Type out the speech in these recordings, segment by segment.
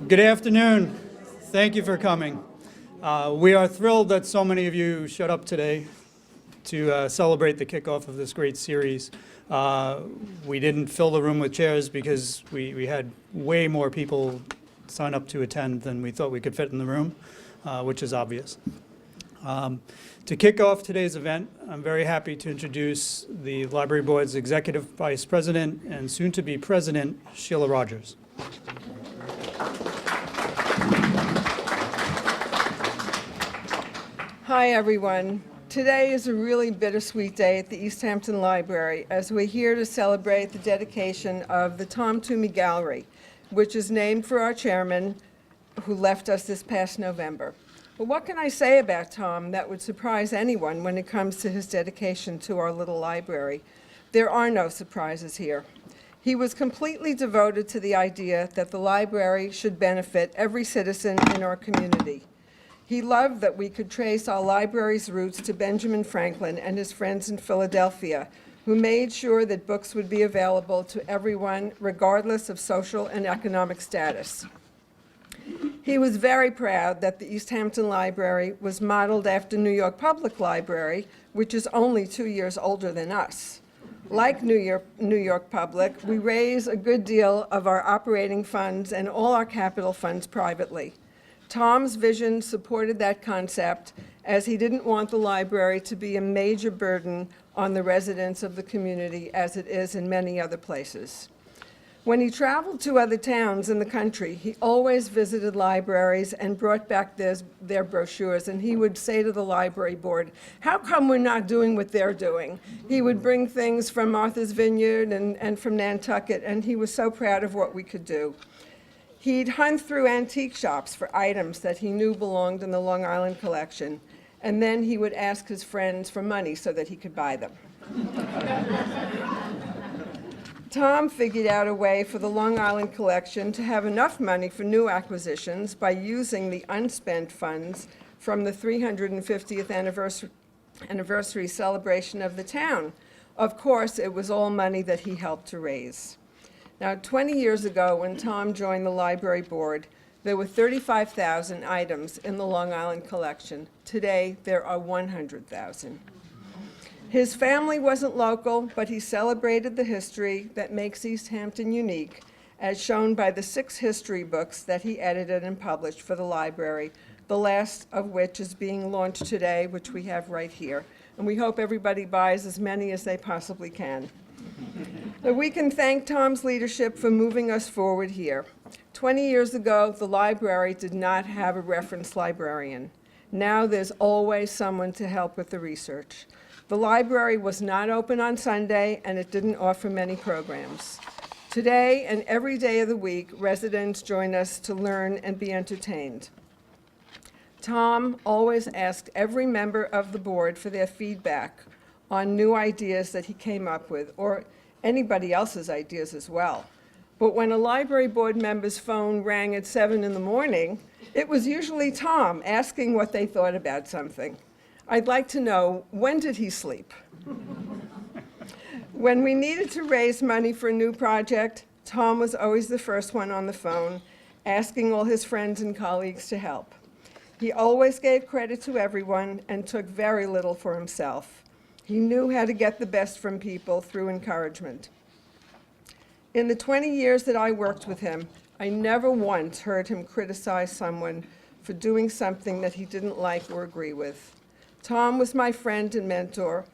Good afternoon. Thank you for coming. We are thrilled that so many of you showed up today to celebrate the kickoff of this great series. We didn't fill the room with chairs because we had way more people sign up to attend than we thought we could fit in the room, which is obvious. To kick off today's event, I'm very happy to introduce the Library Board's Executive Vice President and soon-to-be President, Sheila Rogers. Hi, everyone. Today is a really bittersweet day at the East Hampton Library as we're here to celebrate the dedication of the Tom Twomey Gallery, which is named for our chairman who left us this past November. But what can I say about Tom that would surprise anyone when it comes to his dedication to our little library? There are no surprises here. He was completely devoted to the idea that the library should benefit every citizen in our community. He loved that we could trace our library's roots to Benjamin Franklin and his friends in Philadelphia, who made sure that books would be available to everyone, regardless of social and economic status. He was very proud that the East Hampton Library was modeled after New York Public Library, which is only 2 years older than us. Like New York Public, we raise a good deal of our operating funds and all our capital funds privately. Tom's vision supported that concept, as he didn't want the library to be a major burden on the residents of the community as it is in many other places. When he traveled to other towns in the country, he always visited libraries and brought back their brochures, and he would say to the library board, "How come we're not doing what they're doing?" He would bring things from Martha's Vineyard and from Nantucket, and he was so proud of what we could do. He'd hunt through antique shops for items that he knew belonged in the Long Island collection, and then he would ask his friends for money so that he could buy them. Tom figured out a way for the Long Island collection to have enough money for new acquisitions by using the unspent funds from the 350th anniversary celebration of the town. Of course, it was all money that he helped to raise. Now, 20 years ago, when Tom joined the library board, there were 35,000 items in the Long Island collection. Today, there are 100,000. His family wasn't local, but he celebrated the history that makes East Hampton unique, as shown by the 6 history books that he edited and published for the library, the last of which is being launched today, which we have right here. And we hope everybody buys as many as they possibly can. But we can thank Tom's leadership for moving us forward here. 20 years ago, the library did not have a reference librarian. Now there's always someone to help with the research. The library was not open on Sunday, and it didn't offer many programs. Today and every day of the week, residents join us to learn and be entertained. Tom always asked every member of the board for their feedback on new ideas that he came up with, or anybody else's ideas as well. But when a library board member's phone rang at 7 in the morning, it was usually Tom asking what they thought about something. I'd like to know, when did he sleep? When we needed to raise money for a new project, Tom was always the first one on the phone, asking all his friends and colleagues to help. He always gave credit to everyone and took very little for himself. He knew how to get the best from people through encouragement. In the 20 years that I worked with him, I never once heard him criticize someone for doing something that he didn't like or agree with. Tom was my friend and mentor,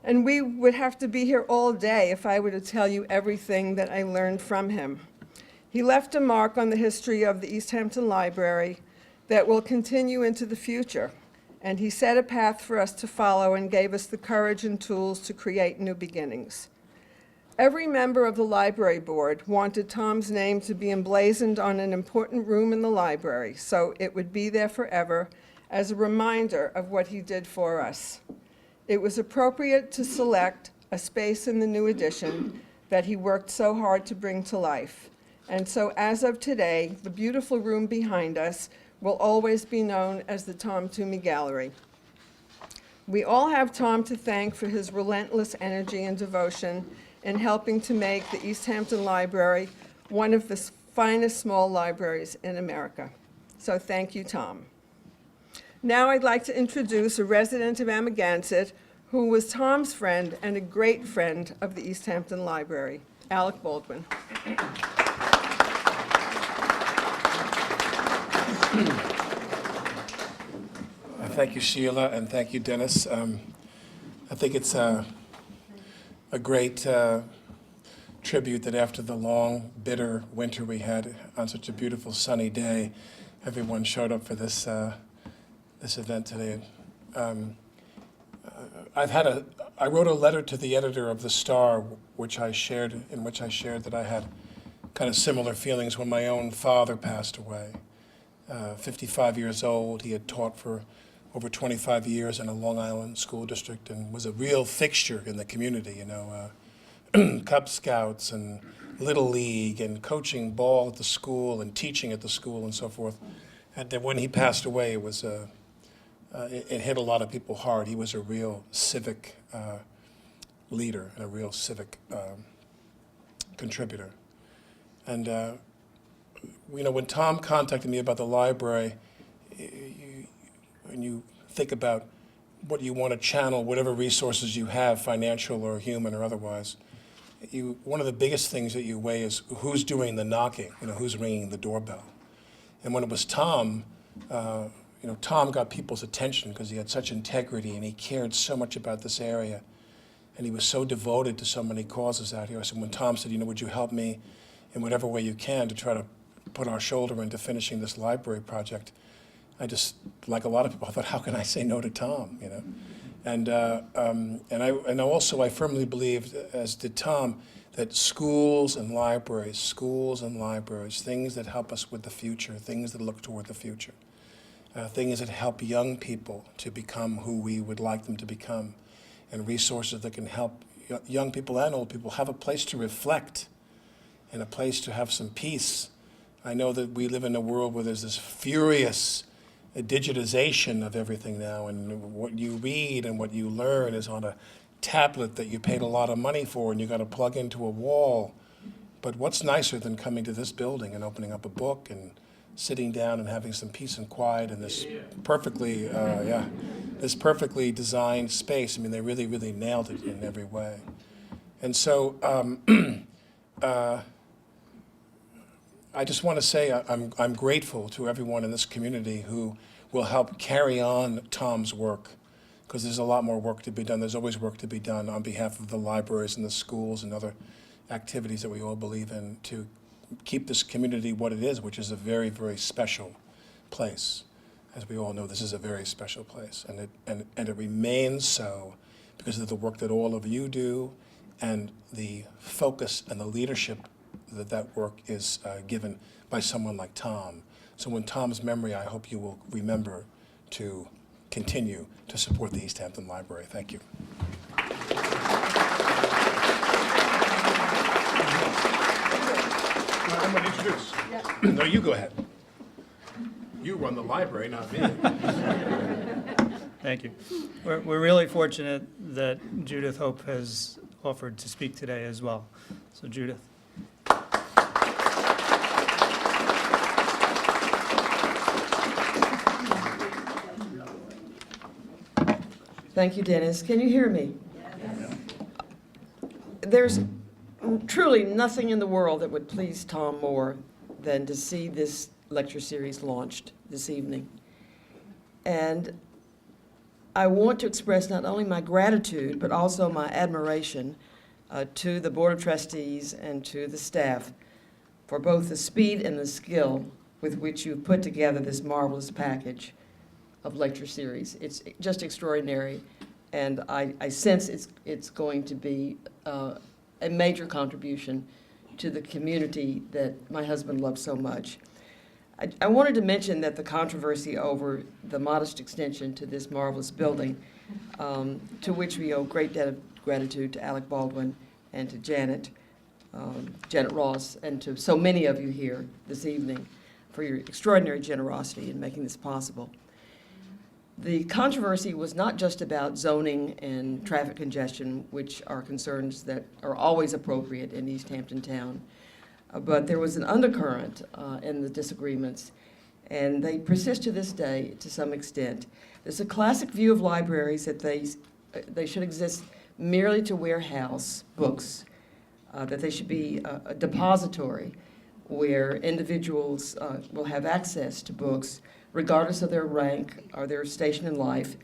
and we would have to be here all day if I were to tell you everything that I learned from him. He left a mark on the history of the East Hampton Library that will continue into the future, and he set a path for us to follow and gave us the courage and tools to create new beginnings. Every member of the library board wanted Tom's name to be emblazoned on an important room in the library, so it would be there forever as a reminder of what he did for us. It was appropriate to select a space in the new edition that he worked so hard to bring to life. And so as of today, the beautiful room behind us will always be known as the Tom Twomey Gallery. We all have Tom to thank for his relentless energy and devotion in helping to make the East Hampton Library one of the finest small libraries in America. So thank you, Tom. Now I'd like to introduce a resident of Amagansett who was Tom's friend and a great friend of the East Hampton Library, Alec Baldwin. Thank you, Sheila, and thank you, Dennis. I think it's a great tribute that after the long, bitter winter we had on such a beautiful sunny day, everyone showed up for this this event today. I wrote a letter to the editor of the Star, in which I shared that I had kind of similar feelings when my own father passed away. 55 years old, he had taught for over 25 years in a Long Island school district and was a real fixture in the community, you know, Cub Scouts and Little League and coaching ball at the school and teaching at the school and so forth. And then when he passed away, it was it hit a lot of people hard. He was a real civic leader and a real civic contributor. And you know, when Tom contacted me about the library, when you think about what you want to channel, whatever resources you have, financial or human or otherwise, one of the biggest things that you weigh is who's doing the knocking, you know, who's ringing the doorbell. And when it was Tom, you know, Tom got people's attention because he had such integrity and he cared so much about this area. And he was so devoted to so many causes out here. So when Tom said, you know, would you help me in whatever way you can to try to put our shoulder into finishing this library project, I just, like a lot of people, I thought, how can I say no to Tom, you know? And also I firmly believed, as did Tom, that schools and libraries, things that help us with the future, things that look toward the future, things that help young people to become who we would like them to become, and resources that can help young people and old people have a place to reflect and a place to have some peace. I know that we live in a world where there's this furious digitization of everything now, and what you read and what you learn is on a tablet that you paid a lot of money for and you got to plug into a wall. But what's nicer than coming to this building and opening up a book and sitting down and having some peace and quiet in this perfectly, this perfectly designed space. I mean, they really, really nailed it in every way. And so I just want to say I'm grateful to everyone in this community who will help carry on Tom's work, because there's a lot more work to be done. There's always work to be done on behalf of the libraries and the schools and other activities that we all believe in to keep this community what it is, which is a very, very special place. As we all know, this is a very special place, and it remains so because of the work that all of you do and the focus and the leadership that work is given by someone like Tom. So in Tom's memory, I hope you will remember to continue to support the East Hampton Library. Thank you. I'm going to introduce. Yeah. No, you go ahead. You run the library, not me. Thank you. We're really fortunate that Judith Hope has offered to speak today as well. So Judith. Thank you, Dennis. Can you hear me? Yes. There's truly nothing in the world that would please Tom more than to see this lecture series launched this evening. And I want to express not only my gratitude, but also my admiration to the Board of Trustees and to the staff for both the speed and the skill with which you've put together this marvelous package of lecture series. It's just extraordinary, and I sense it's going to be a major contribution to the community that my husband loves so much. I wanted to mention that the controversy over the modest extension to this marvelous building, to which we owe great debt of gratitude to Alec Baldwin and to Janet Ross, and to so many of you here this evening for your extraordinary generosity in making this possible. The controversy was not just about zoning and traffic congestion, which are concerns that are always appropriate in East Hampton town, But there was an undercurrent in the disagreements, and they persist to this day to some extent. There's a classic view of libraries that they should exist merely to warehouse books, that they should be a depository where individuals will have access to books regardless of their rank or their station in life.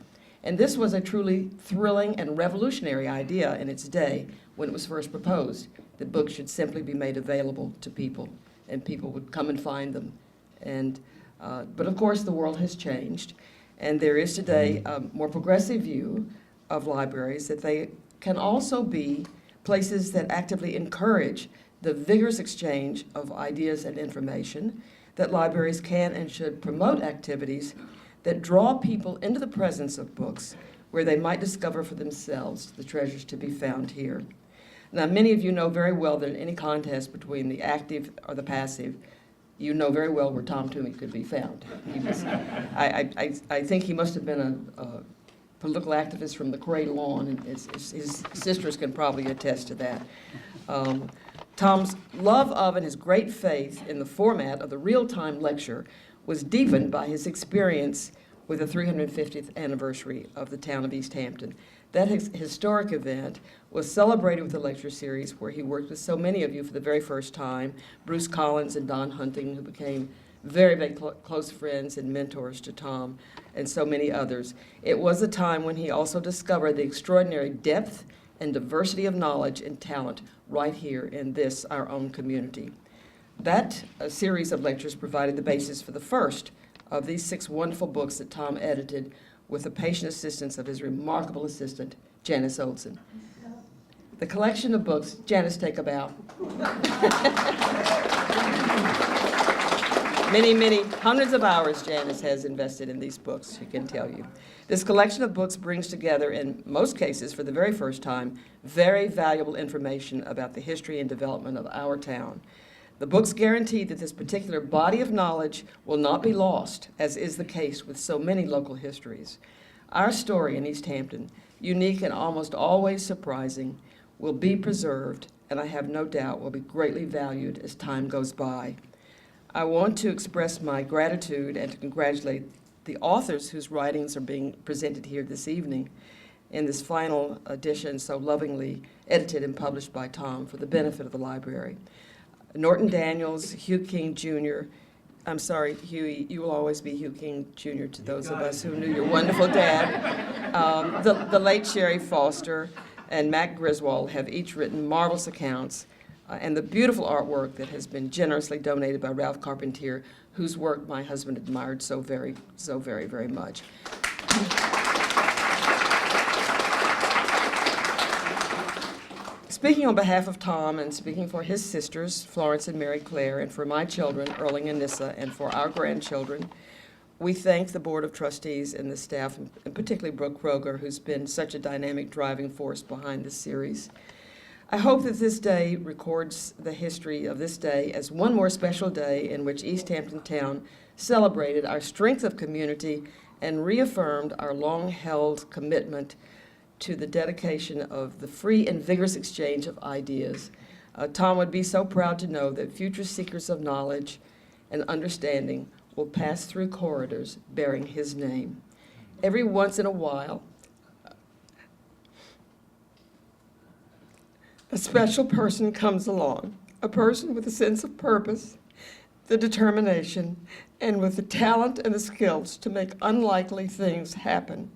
And this was a truly thrilling and revolutionary idea in its day when it was first proposed, that books should simply be made available to people and people would come and find them. And, but of course the world has changed, and there is today a more progressive view of libraries that they can also be places that actively encourage the vigorous exchange of ideas and information, that libraries can and should promote activities that draw people into the presence of books where they might discover for themselves the treasures to be found here. Now, many of you know very well that in any contest between the active or the passive, you know very well where Tom Twomey could be found. He was, I think he must have been a political activist from the Cray Lawn, and his sisters can probably attest to that. Tom's love of and his great faith in the format of the real-time lecture was deepened by his experience with the 350th anniversary of the town of East Hampton. That historic event was celebrated with a lecture series where he worked with so many of you for the very first time, Bruce Collins and Don Hunting, who became very, very close friends and mentors to Tom, and so many others. It was a time when he also discovered the extraordinary depth and diversity of knowledge and talent right here in this, our own community. That series of lectures provided the basis for the first of these 6 wonderful books that Tom edited with the patient assistance of his remarkable assistant, Janice Olson. The collection of books, Janice, take a bow. Many, hundreds of hours Janice has invested in these books, she can tell you. This collection of books brings together, in most cases for the very first time, very valuable information about the history and development of our town. The books guarantee that this particular body of knowledge will not be lost, as is the case with so many local histories. Our story in East Hampton, unique and almost always surprising, will be preserved, and I have no doubt will be greatly valued as time goes by. I want to express my gratitude and to congratulate the authors whose writings are being presented here this evening in this final edition so lovingly edited and published by Tom for the benefit of the library. Norton Daniels, Hugh King Jr. I'm sorry, Hughie, you will always be Hugh King Jr. to those of us who knew your wonderful dad. The late Sherrill Foster and Mac Griswold have each written marvelous accounts and the beautiful artwork that has been generously donated by Ralph Carpentier, whose work my husband admired so very, very much. Speaking on behalf of Tom and speaking for his sisters, Florence and Mary Claire, and for my children, Erling and Nissa, and for our grandchildren, we thank the Board of Trustees and the staff, and particularly Brooke Kroger, who's been such a dynamic driving force behind this series. I hope that this day records the history of this day as one more special day in which East Hampton Town celebrated our strength of community and reaffirmed our long-held commitment to the dedication of the free and vigorous exchange of ideas. Tom would be so proud to know that future seekers of knowledge and understanding will pass through corridors bearing his name. Every once in a while, a special person comes along, a person with a sense of purpose, the determination, and with the talent and the skills to make unlikely things happen,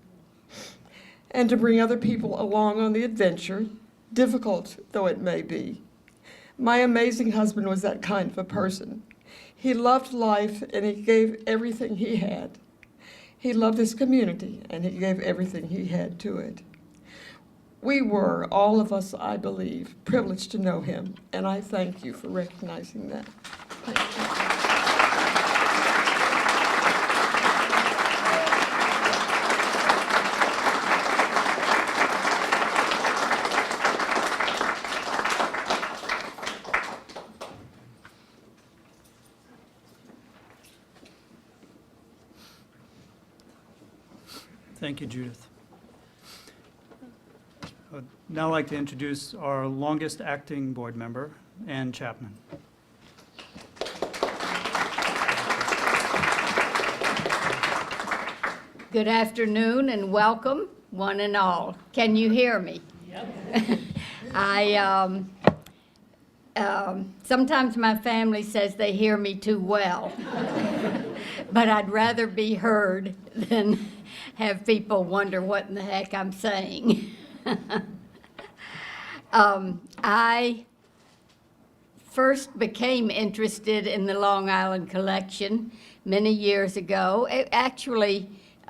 and to bring other people along on the adventure, difficult though it may be. My amazing husband was that kind of a person. He loved life and he gave everything he had. He loved his community and he gave everything he had to it. We were, all of us, I believe, privileged to know him, and I thank you for recognizing that. Thank you. Thank you, Judith. I'd now like to introduce our longest acting board member, Ann Chapman. Good afternoon and welcome, one and all. Can you hear me? Yep. Sometimes my family says they hear me too well, but I'd rather be heard than have people wonder what in the heck I'm saying. I first became interested in the Long Island collection many years ago.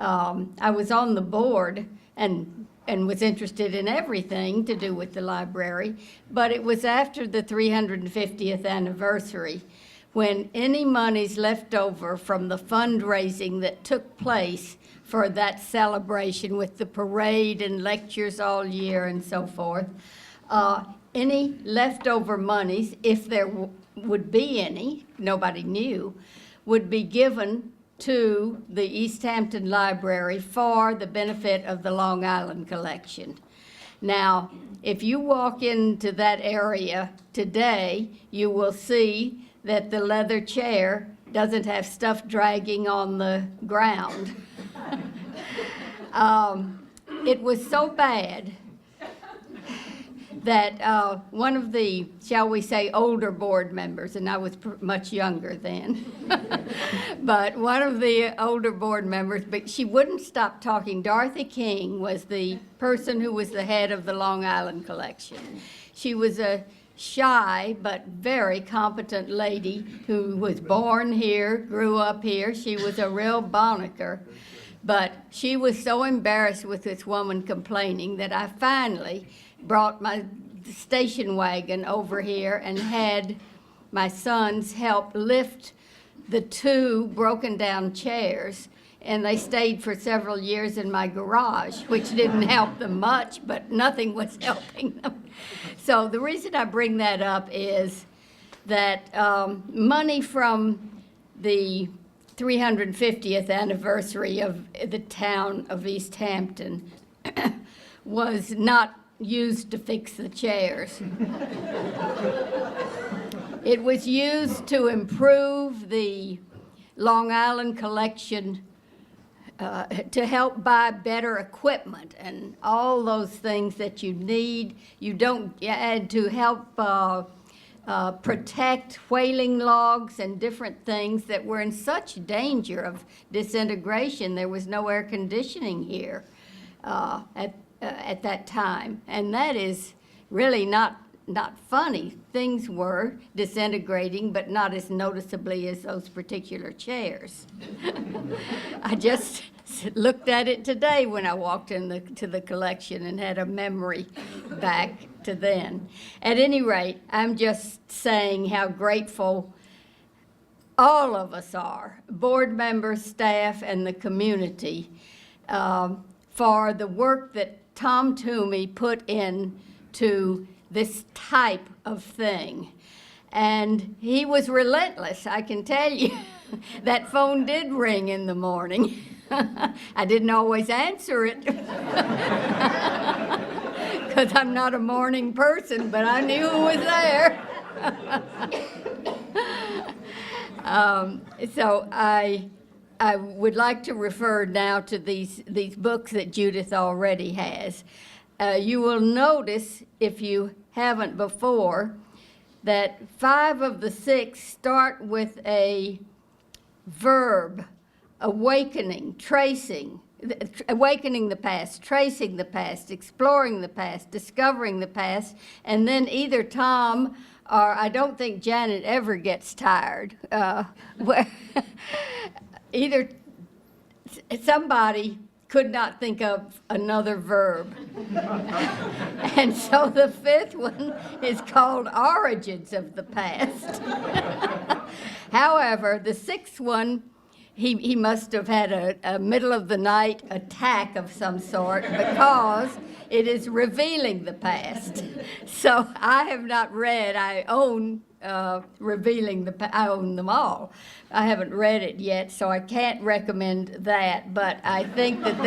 I was on the board and was interested in everything to do with the library, but it was after the 350th anniversary when any monies left over from the fundraising that took place for that celebration with the parade and lectures all year and so forth, any leftover monies, if there would be any, nobody knew, would be given to the East Hampton Library for the benefit of the Long Island collection. Now, if you walk into that area today, you will see that the leather chair doesn't have stuff dragging on the ground. It was so bad that one of the, shall we say, older board members, and I was much younger then, but one of the older board members, but she wouldn't stop talking. Dorothy King was the person who was the head of the Long Island collection. She was a shy but very competent lady who was born here, grew up here. She was a real Bonnicker. But she was so embarrassed with this woman complaining that I finally brought my station wagon over here and had my sons help lift the two broken down chairs, and they stayed for several years in my garage, which didn't help them much, but nothing was helping them. So the reason I bring that up is that money from the 350th anniversary of the town of East Hampton was not used to fix the chairs. It was used to improve the Long Island collection, to help buy better equipment and all those things that you need. And to help protect whaling logs and different things that were in such danger of disintegration. There was no air conditioning here at that time, and that is really not funny. Things were disintegrating, but not as noticeably as those particular chairs. I just looked at it today when I walked to the collection and had a memory back to then. At any rate, I'm just saying how grateful all of us are, board members, staff, and the community, for the work that Tom Twomey put into this type of thing. And he was relentless, I can tell you. That phone did ring in the morning. I didn't always answer it because I'm not a morning person, but I knew who was there. So I would like to refer now to these books that Judith already has. You will notice, if you haven't before, that 5 of the 6 start with a verb: awakening, tracing, awakening the past, tracing the past, exploring the past, discovering the past, and then either Tom or I don't think Janet ever gets tired. Either somebody could not think of another verb. And so the 5th one is called Origins of the Past. However, the 6th one, he must have had a middle of the night attack of some sort because it is revealing the past. So I have not read, I own Revealing the Past, I own them all. I haven't read it yet, so I can't recommend that, but I think that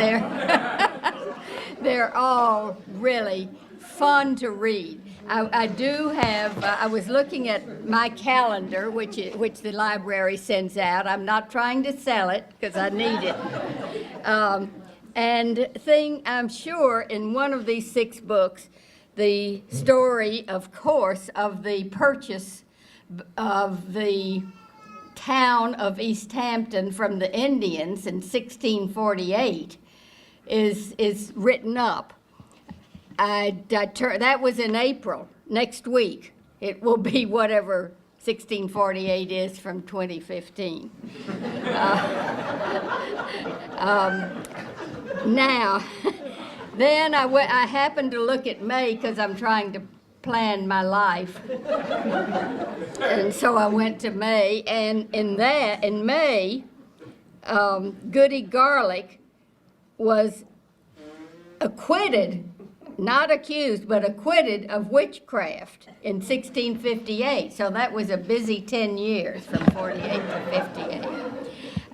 they're all really fun to read. I do have, I was looking at my calendar, which the library sends out. I'm not trying to sell it because I need it. And I'm sure in one of these 6 books, the story, of course, of the purchase of the town of East Hampton from the Indians in 1648 is written up. That was in April. Next week, it will be whatever 1648 is from 2015. Now, then I happened to look at May because I'm trying to plan my life. And so I went to May, and in May, Goody Garlic was acquitted, not accused, but acquitted of witchcraft in 1658. So that was a busy 10 years from 48 to 58.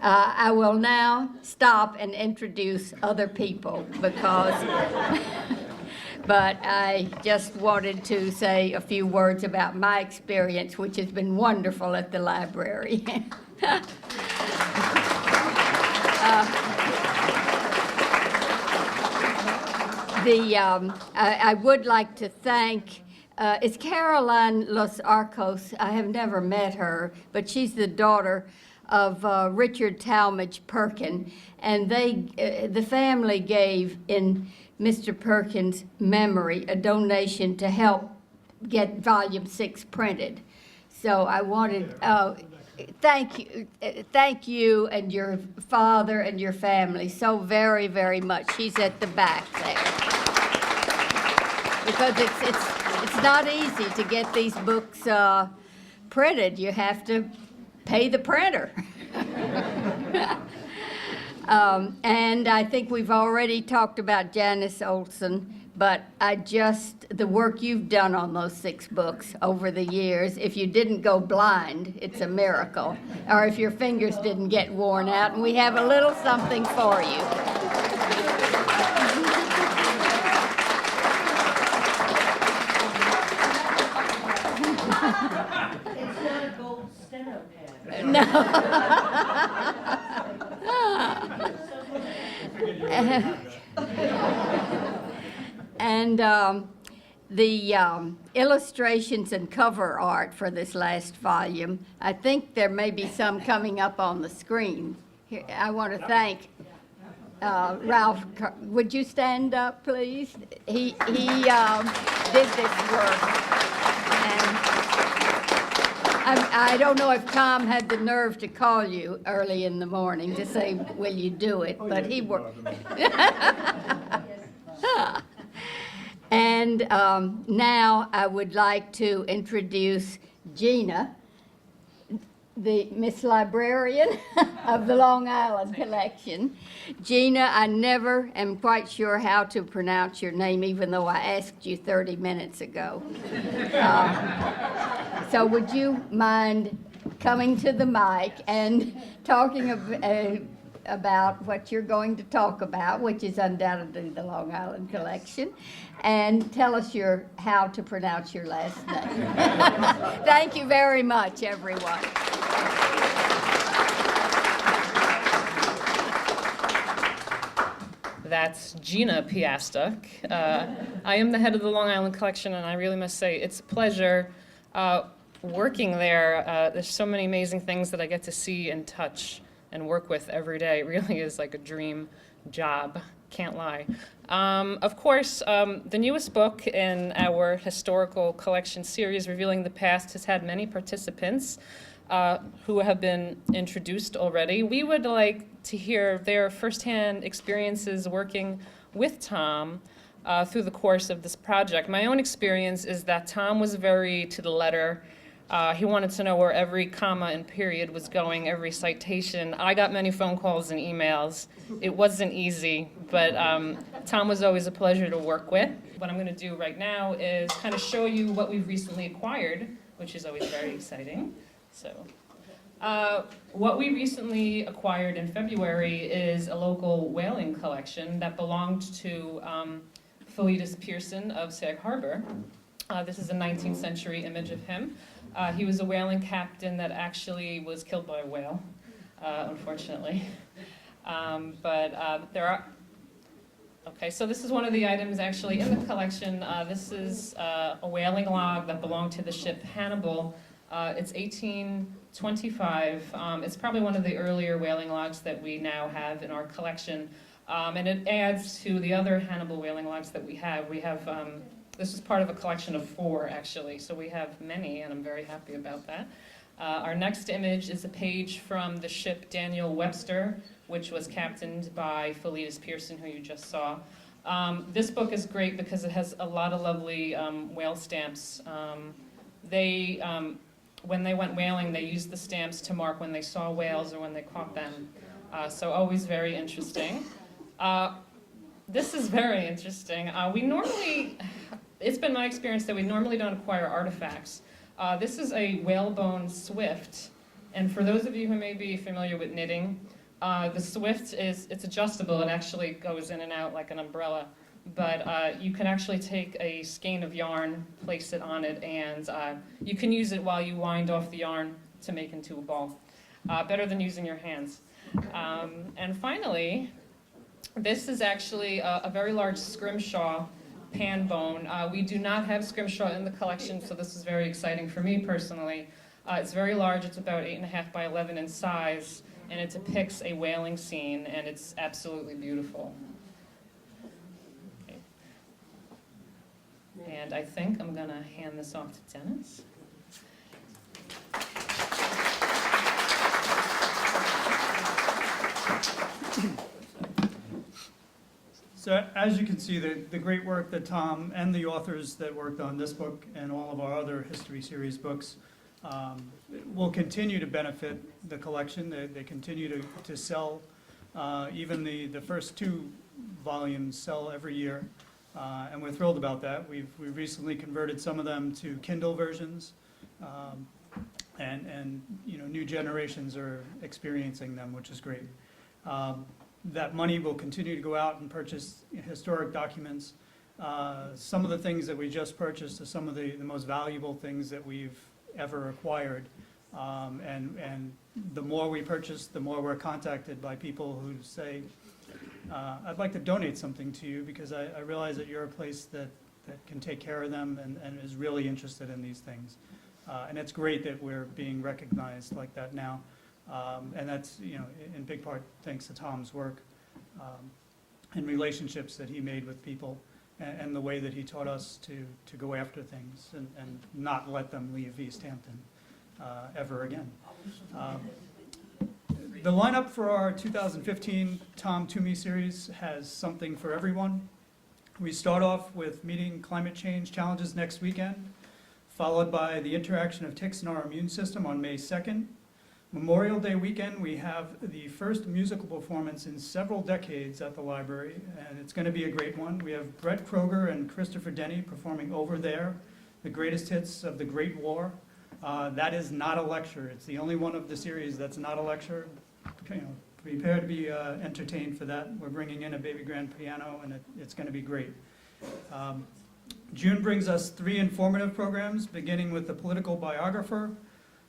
I will now stop and introduce other people because, but I just wanted to say a few words about my experience, which has been wonderful at the library. I would like to thank, it's Caroline Los Arcos. I have never met her, but she's the daughter of Richard Talmadge Perkin, and the family gave in Mr. Perkin's memory a donation to help get Volume 6 printed. So I wanted, thank you and your father and your family so very, very much. She's at the back there. Because it's not easy to get these books printed. You have to pay the printer. And I think we've already talked about Janice Olson, but the work you've done on those 6 books over the years, if you didn't go blind, it's a miracle. Or if your fingers didn't get worn out, and we have a little something for you. It's not a gold steno pad. No. And the illustrations and cover art for this last volume, I think there may be some coming up on the screen. Here, I want to thank Ralph. Would you stand up, please? He did this work. I don't know if Tom had the nerve to call you early in the morning to say, will you do it? But he worked. And now I would like to introduce Gina, the Miss Librarian of the Long Island Collection. Gina, I never am quite sure how to pronounce your name, even though I asked you 30 minutes ago. So would you mind coming to the mic and talking about what you're going to talk about, which is undoubtedly the Long Island Collection, and tell us how to pronounce your last name. Thank you very much, everyone. That's Gina Piastuck. I am the head of the Long Island Collection, and I really must say it's a pleasure working there. There's so many amazing things that I get to see and touch and work with every day. It really is like a dream job, can't lie. Of course, the newest book in our historical collection series, Revealing the Past, has had many participants who have been introduced already. We would like to hear their firsthand experiences working with Tom through the course of this project. My own experience is that Tom was very to the letter. He wanted to know where every comma and period was going, every citation. I got many phone calls and emails. It wasn't easy, but Tom was always a pleasure to work with. What I'm going to do right now is kind of show you what we've recently acquired, which is always very exciting. So, what we recently acquired in February is a local whaling collection that belonged to Fabiszak Pearson of Sag Harbor. This is a 19th century image of him. He was a whaling captain that actually was killed by a whale, unfortunately. There are, okay, so this is one of the items actually in the collection. This is a whaling log that belonged to the ship Hannibal. It's 1825. It's probably one of the earlier whaling logs that we now have in our collection. And it adds to the other Hannibal whaling logs that we have. This is part of a collection of 4, actually, so we have many, and I'm very happy about that. Our next image is a page from the ship Daniel Webster, which was captained by Fabiszak Pearson, who you just saw. This book is great because it has a lot of lovely whale stamps. When they went whaling, they used the stamps to mark when they saw whales or when they caught them. So always very interesting. This is very interesting. It's been my experience that we normally don't acquire artifacts. This is a whalebone swift, and for those of you who may be familiar with knitting, the swift it's adjustable. It actually goes in and out like an umbrella, but you can actually take a skein of yarn, place it on it, and you can use it while you wind off the yarn to make into a ball. Better than using your hands. And finally, this is actually a very large scrimshaw pan bone. We do not have scrimshaw in the collection, so this is very exciting for me personally. It's very large. It's about 8.5 by 11 in size, and it depicts a whaling scene, and it's absolutely beautiful. Okay. And I think I'm going to hand this off to Dennis. So as you can see, the great work that Tom and the authors that worked on this book and all of our other history series books will continue to benefit the collection. They continue to sell. Even the first 2 volumes sell every year, and we're thrilled about that. We've recently converted some of them to Kindle versions, and new generations are experiencing them, which is great. That money will continue to go out and purchase historic documents. Some of the things that we just purchased are some of the most valuable things that we've ever acquired. And the more we purchase, the more we're contacted by people who say, I'd like to donate something to you because I realize that you're a place that can take care of them and is really interested in these things. And it's great that we're being recognized like that now. And that's, in big part thanks to Tom's work and relationships that he made with people and the way that he taught us to go after things and not let them leave East Hampton ever again. The lineup for our 2015 Tom Twomey series has something for everyone. We start off with meeting climate change challenges next weekend, followed by the interaction of ticks in our immune system on May 2nd. Memorial Day weekend, we have the first musical performance in several decades at the library, and it's going to be a great one. We have Brett Kroger and Christopher Denny performing Over There, the greatest hits of the Great War. That is not a lecture. It's the only one of the series that's not a lecture. Prepare to be entertained for that. We're bringing in a baby grand piano, and it's going to be great. June brings us 3 informative programs, beginning with the political biographer,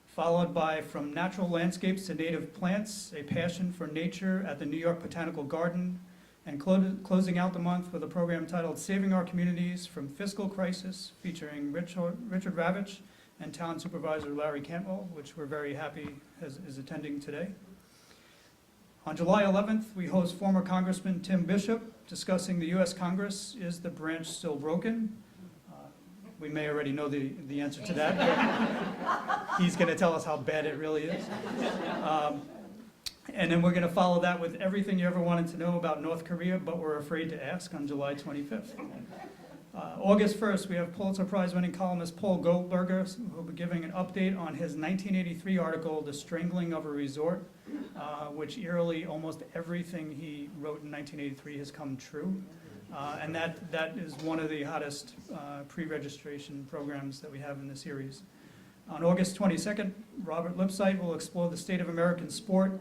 followed by From Natural Landscapes to Native Plants, a passion for nature at the New York Botanical Garden, and closing out the month with a program titled Saving Our Communities from Fiscal Crisis, featuring Richard Ravitch and Town Supervisor Larry Cantwell, which we're very happy is attending today. On July 11th, we host former Congressman Tim Bishop discussing the U.S. Congress, Is the Branch Still Broken? We may already know the answer to that, but he's going to tell us how bad it really is. And then we're going to follow that with everything you ever wanted to know about North Korea, but were afraid to ask on July 25th. August 1st, we have Pulitzer Prize-winning columnist Paul Goldberger, who will be giving an update on his 1983 article, The Strangling of a Resort, which eerily almost everything he wrote in 1983 has come true. And that is one of the hottest pre-registration programs that we have in the series. On August 22nd, Robert Lipsyte will explore the state of American sport,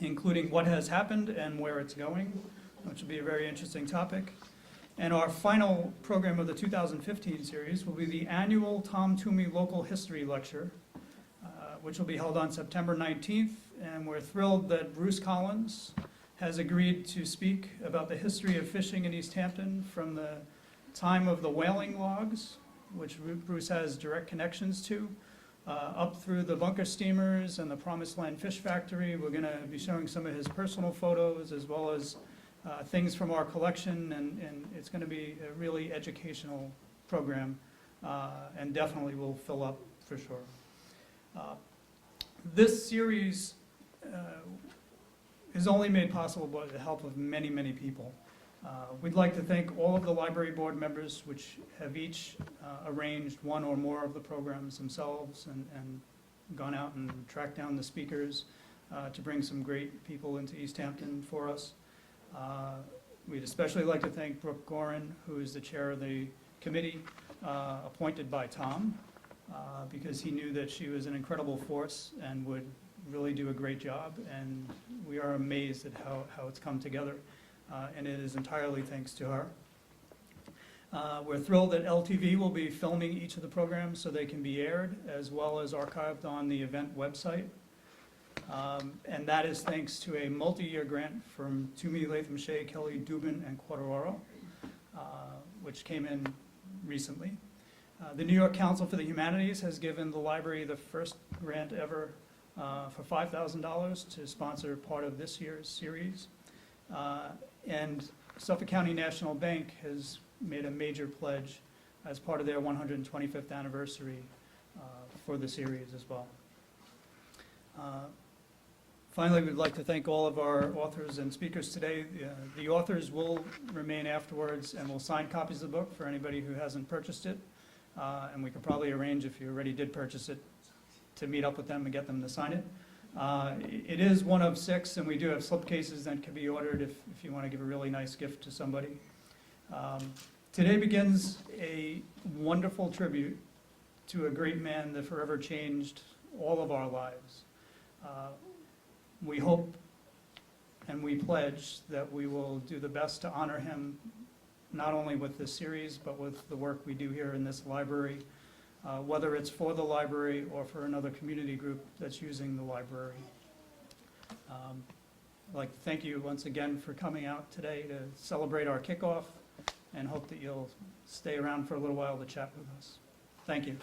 including what has happened and where it's going, which will be a very interesting topic. And our final program of the 2015 series will be the annual Tom Twomey Local History Lecture, which will be held on September 19th. And we're thrilled that Bruce Collins has agreed to speak about the history of fishing in East Hampton from the time of the whaling logs, which Bruce has direct connections to, up through the bunker steamers and the Promised Land Fish Factory. We're going to be showing some of his personal photos as well as things from our collection, and it's going to be a really educational program, and definitely will fill up for sure. This series is only made possible by the help of many, many people. We'd like to thank all of the library board members, which have each arranged one or more of the programs themselves and gone out and tracked down the speakers to bring some great people into East Hampton for us. We'd especially like to thank Brooke Gorin, who is the chair of the committee appointed by Tom, because he knew that she was an incredible force and would really do a great job, and we are amazed at how it's come together, and it is entirely thanks to her. We're thrilled that LTV will be filming each of the programs so they can be aired, as well as archived on the event website. And that is thanks to a multi-year grant from Twomey, Latham, Shea, Kelly, Dubin, and Quattararo, which came in recently. The New York Council for the Humanities has given the library the first grant ever for $5,000 to sponsor part of this year's series. And Suffolk County National Bank has made a major pledge as part of their 125th anniversary for the series as well. Finally, we'd like to thank all of our authors and speakers today. The authors will remain afterwards and will sign copies of the book for anybody who hasn't purchased it. And we could probably arrange, if you already did purchase it, to meet up with them and get them to sign it. It is one of 6, and we do have slipcases that can be ordered if you want to give a really nice gift to somebody. Today begins a wonderful tribute to a great man that forever changed all of our lives. We hope and we pledge that we will do the best to honor him, not only with this series, but with the work we do here in this library, whether it's for the library or for another community group that's using the library. I'd like to thank you once again for coming out today to celebrate our kickoff, and hope that you'll stay around for a little while to chat with us. Thank you.